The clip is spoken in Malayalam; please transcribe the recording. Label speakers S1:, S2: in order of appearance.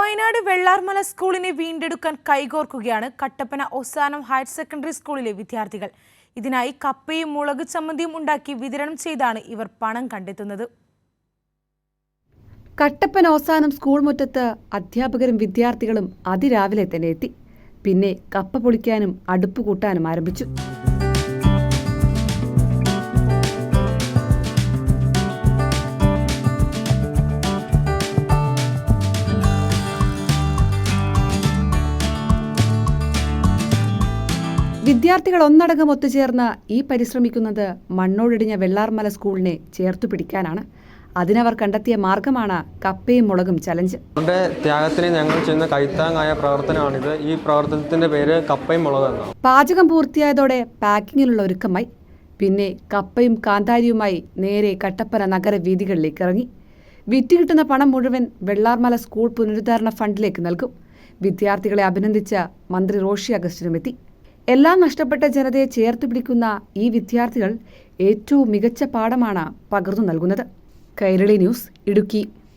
S1: വയനാട് വെള്ളാർമല സ്കൂളിനെ വീണ്ടെടുക്കാൻ കൈകോർക്കുകയാണ് കട്ടപ്പന ഒസാനം ഹയർ സെക്കൻഡറി സ്കൂളിലെ വിദ്യാർത്ഥികൾ. ഇതിനായി കപ്പയും മുളക് ചമ്മന്തിയും ഉണ്ടാക്കി വിതരണം ചെയ്താണ് ഇവർ പണം കണ്ടെത്തുന്നത്.
S2: കട്ടപ്പന ഒസാനം സ്കൂൾ മുറ്റത്ത് അധ്യാപകരും വിദ്യാർത്ഥികളും അതിരാവിലെ തന്നെ എത്തി. പിന്നെ കപ്പ പൊളിക്കാനും അടുപ്പ് കൂട്ടാനും ആരംഭിച്ചു. വിദ്യാർത്ഥികൾ ഒന്നടങ്കം ഒത്തുചേർന്ന് ഈ പരിശ്രമിക്കുന്നത് മണ്ണോടിഞ്ഞ വെള്ളാർമല സ്കൂളിനെ ചേർത്തു പിടിക്കാനാണ്. അതിനവർ കണ്ടെത്തിയ മാർഗമാണ് കപ്പയും മുളകും ചലഞ്ച്.
S3: ത്യാഗത്തിന് ഞങ്ങൾ ചെയ്യുന്ന കൈത്താങ്ങായ പ്രവർത്തനമാണിത്. ഈ പ്രവർത്തനത്തിന്റെ പേര് കപ്പയും മുളകും എന്നാണ്.
S2: പാചകം പൂർത്തിയായതോടെ പാക്കിങ്ങിനുള്ള ഒരുക്കമായി. പിന്നെ കപ്പയും കാന്താരിയുമായി നേരെ കട്ടപ്പന നഗര വീതികളിലേക്ക് ഇറങ്ങി. വിറ്റ് കിട്ടുന്ന പണം മുഴുവൻ വെള്ളാർമല സ്കൂൾ പുനരുദ്ധാരണ ഫണ്ടിലേക്ക് നൽകും. വിദ്യാർത്ഥികളെ അഭിനന്ദിച്ച മന്ത്രി റോഷി അഗസ്റ്റിനും എത്തി. എല്ലാം നഷ്ടപ്പെട്ട ജനതയെ ചേർത്ത് പിടിക്കുന്ന ഈ വിദ്യാർത്ഥികൾ ഏറ്റവും മികച്ച പാഠമാണ് പകർന്നു നൽകുന്നത്. കൈരളി ന്യൂസ്, ഇടുക്കി.